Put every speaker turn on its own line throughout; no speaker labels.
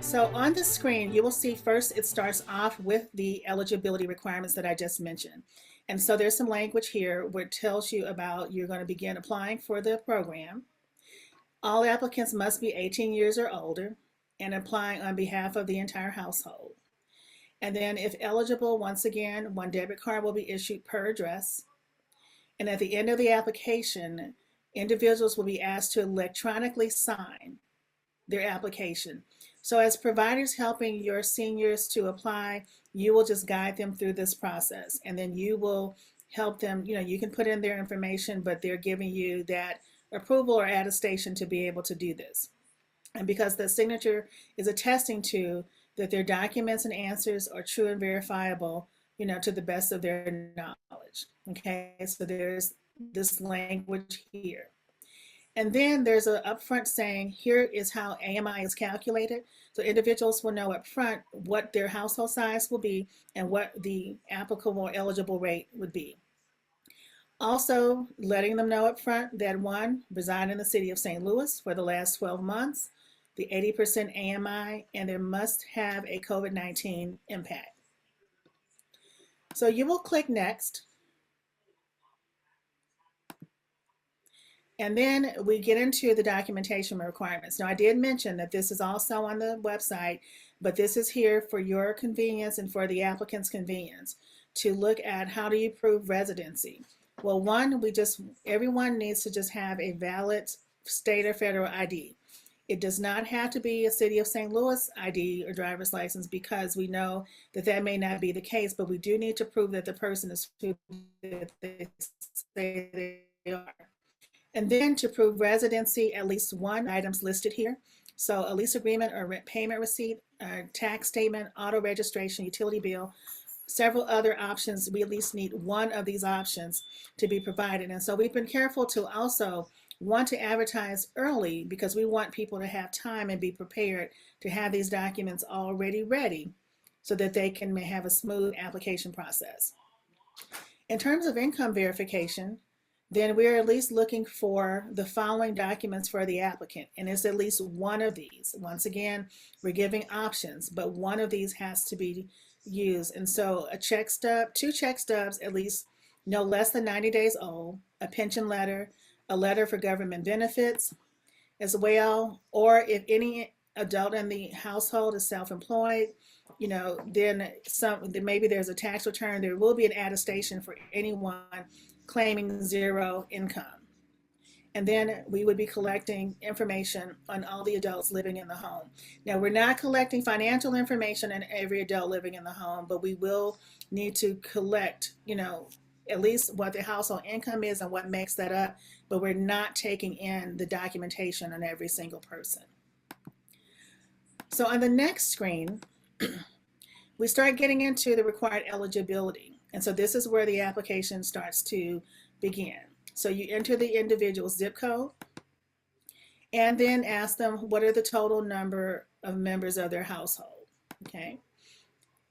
So on the screen, you will see first it starts off with the eligibility requirements that I just mentioned. And so there's some language here where it tells you about you're going to begin applying for the program. All applicants must be 18 years or older and applying on behalf of the entire household. And then if eligible, once again, one debit card will be issued per address. And at the end of the application, individuals will be asked to electronically sign their application. So as providers helping your seniors to apply, you will just guide them through this process, and then you will help them, you can put in their information, but they're giving you that approval or attestation to be able to do this. And because the signature is attesting to that their documents and answers are true and verifiable, to the best of their knowledge. Okay, so there's this language here. And then there's an upfront saying, here is how AMI is calculated. So individuals will know upfront what their household size will be and what the applicable or eligible rate would be. Also letting them know upfront that one, reside in the city of St. Louis for the last 12 months, the 80% AMI, and they must have a COVID-19 impact. So you will click next. And then we get into the documentation requirements. Now, I did mention that this is also on the website, but this is here for your convenience and for the applicant's convenience to look at how do you prove residency. Well, one, everyone needs to just have a valid state or federal ID. It does not have to be a city of St. Louis ID or driver's license, because we know that that may not be the case, but we do need to prove that the person is who they say they are. And then to prove residency, at least one items listed here. So a lease agreement or rent payment receipt, tax statement, auto registration, utility bill, several other options. We at least need one of these options to be provided. And so we've been careful to also want to advertise early, because we want people to have time and be prepared to have these documents already ready so that they can have a smooth application process. In terms of income verification, then we're at least looking for the following documents for the applicant, and it's at least one of these. Once again, we're giving options, but one of these has to be used. And so a check stub, 2 check stubs, at least no less than 90 days old, a pension letter, a letter for government benefits as well, or if any adult in the household is self-employed, then maybe there's a tax return. There will be an attestation for anyone claiming 0 income. And then we would be collecting information on all the adults living in the home. Now, we're not collecting financial information on every adult living in the home, but we will need to collect, at least what the household income is and what makes that up, but we're not taking in the documentation on every single person. So on the next screen, we start getting into the required eligibility. And so this is where the application starts to begin. So you enter the individual zip code and then ask them what are the total number of members of their household, okay?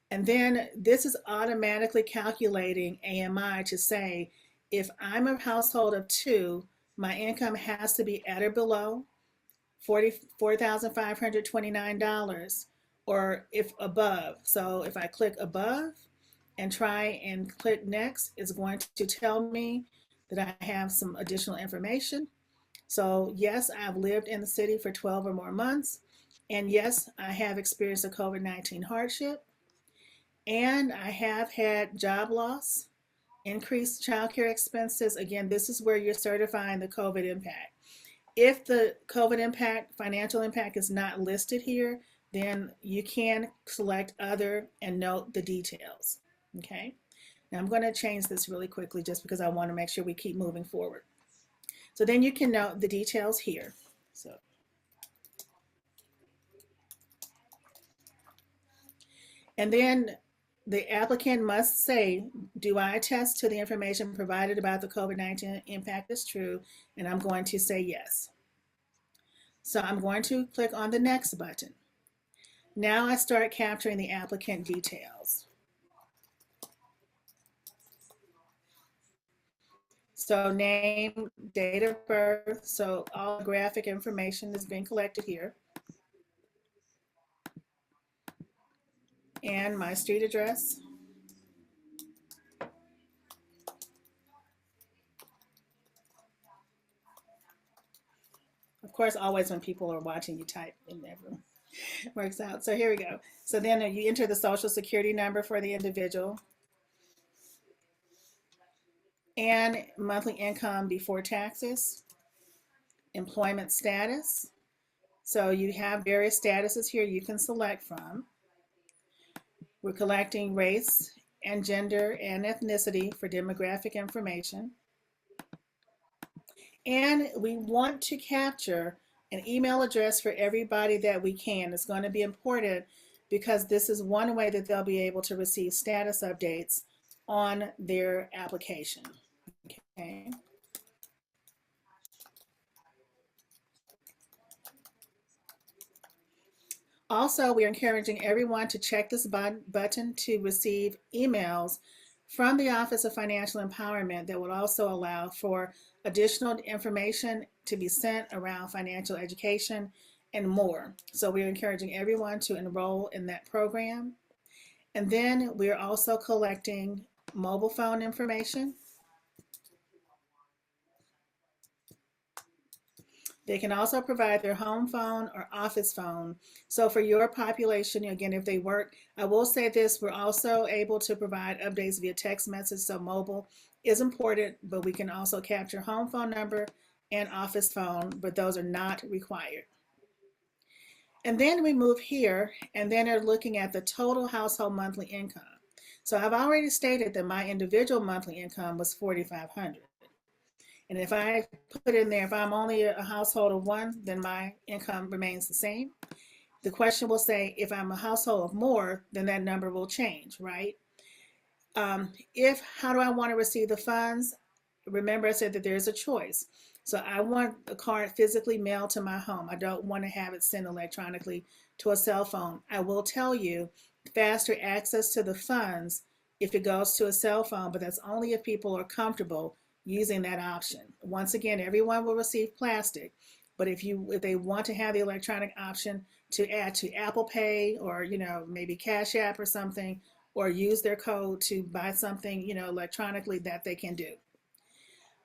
And then this is automatically calculating AMI to say, if I'm a household of 2, my income has to be at or below $44,529, or if above. So if I click above and try and click next, it's going to tell me that I have some additional information. So yes, I've lived in the city for 12 or more months. And yes, I have experienced a COVID-19 hardship. And I have had job loss, increased childcare expenses. Again, this is where you're certifying the COVID impact. If the COVID impact, financial impact is not listed here, then you can select other and note the details. Okay, now I'm going to change this really quickly just because I want to make sure we keep moving forward. So then you can note the details here. And then the applicant must say, do I attest to the information provided about the COVID-19 impact is true? And I'm going to say yes. So I'm going to click on the next button. Now I start capturing the applicant details. So name, date of birth, so all graphic information is being collected here. and my street address. Of course, always when people are watching, you type in never works out. So here we go. So then you enter the social security number for the individual and monthly income before taxes, employment status. So you have various statuses here you can select from. We're collecting race and gender and ethnicity for demographic information. And we want to capture an email address for everybody that we can. It's going to be important because this is one way that they'll be able to receive status updates on their application. Okay. Also, we're encouraging everyone to check this button to receive emails from the Office of Financial Empowerment that will also allow for additional information to be sent around financial education and more. So we're encouraging everyone to enroll in that program. And then we're also collecting mobile phone information. They can also provide their home phone or office phone. So for your population, again, if they work, I will say this, we're also able to provide updates via text message. So mobile is important, but we can also capture home phone number and office phone, but those are not required. And then we move here, and then they're looking at the total household monthly income. So I've already stated that my individual monthly income was $4,500. And if I put in there, if I'm only a household of one, then my income remains the same. The question will say, if I'm a household of more, then that number will change, right? How do I want to receive the funds? Remember I said that there's a choice. So I want the card physically mailed to my home. I don't want to have it sent electronically to a cell phone. I will tell you faster access to the funds if it goes to a cell phone, but that's only if people are comfortable using that option. Once again, everyone will receive plastic, but if they want to have the electronic option to add to Apple Pay or maybe Cash App or something, or use their code to buy something electronically, that they can do.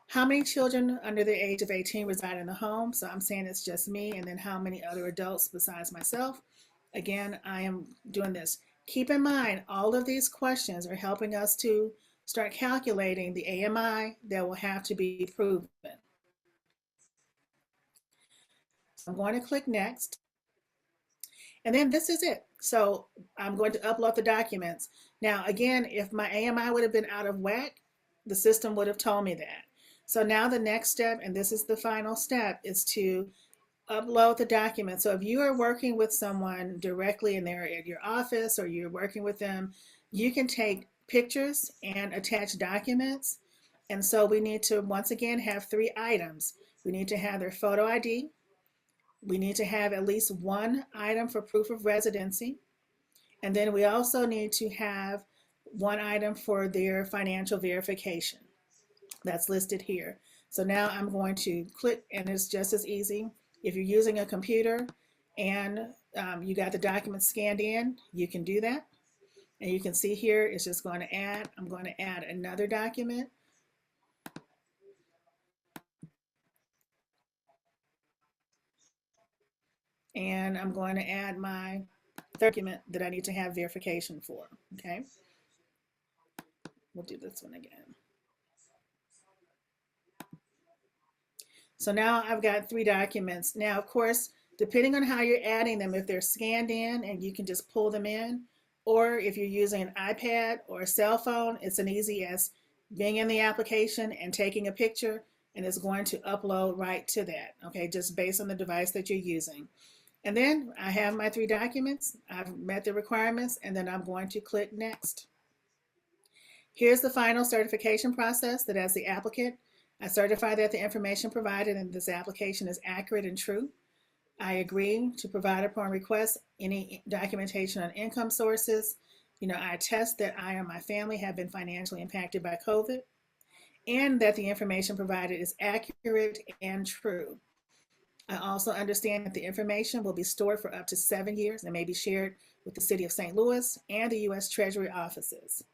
How many children under the age of 18 reside in the home? So I'm saying it's just me, and then how many other adults besides myself? Again, I am doing this. Keep in mind, all of these questions are helping us to start calculating the AMI that will have to be proven. So I'm going to click next. And then this is it. So I'm going to upload the documents. Now, again, if my AMI would have been out of whack, the system would have told me that. So now the next step, and this is the final step, is to upload the document. So if you are working with someone directly and they're at your office or you're working with them, you can take pictures and attach documents. And so we need to, once again, have 3 items. We need to have their photo ID. We need to have at least 1 item for proof of residency. And then we also need to have 1 item for their financial verification. That's listed here. So now I'm going to click, and it's just as easy. If you're using a computer and you got the document scanned in, you can do that. And you can see here, it's just going to add, I'm going to add another document. And I'm going to add my third document that I need to have verification for, okay? We'll do this one again. So now I've got 3 documents. Now, of course, depending on how you're adding them, if they're scanned in and you can just pull them in, or if you're using an iPad or a cell phone, it's as easy as being in the application and taking a picture, and it's going to upload right to that, okay, just based on the device that you're using. And then I have my 3 documents, I've met the requirements, and then I'm going to click next. Here's the final certification process that as the applicant, I certify that the information provided in this application is accurate and true. I agree to provide upon request any documentation on income sources. I attest that I or my family have been financially impacted by COVID, and that the information provided is accurate and true. I also understand that the information will be stored for up to 7 years and may be shared with the City of St. Louis and the U.S. Treasury offices.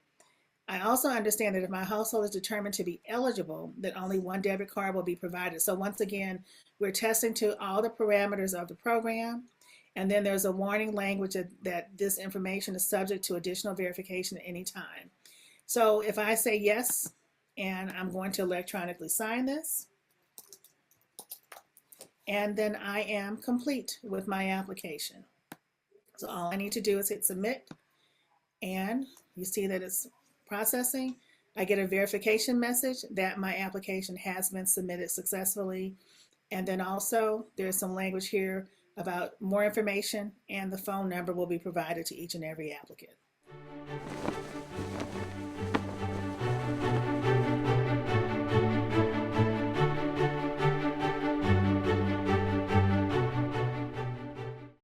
I also understand that if my household is determined to be eligible, that only one debit card will be provided. So once again, we're testing to all the parameters of the program. And then there's a warning language that this information is subject to additional verification at any time. So if I say yes, and I'm going to electronically sign this, and then I am complete with my application. So all I need to do is hit submit, and you see that it's processing. I get a verification message that my application has been submitted successfully. And then also there's some language here about more information, and the phone number will be provided to each and every applicant.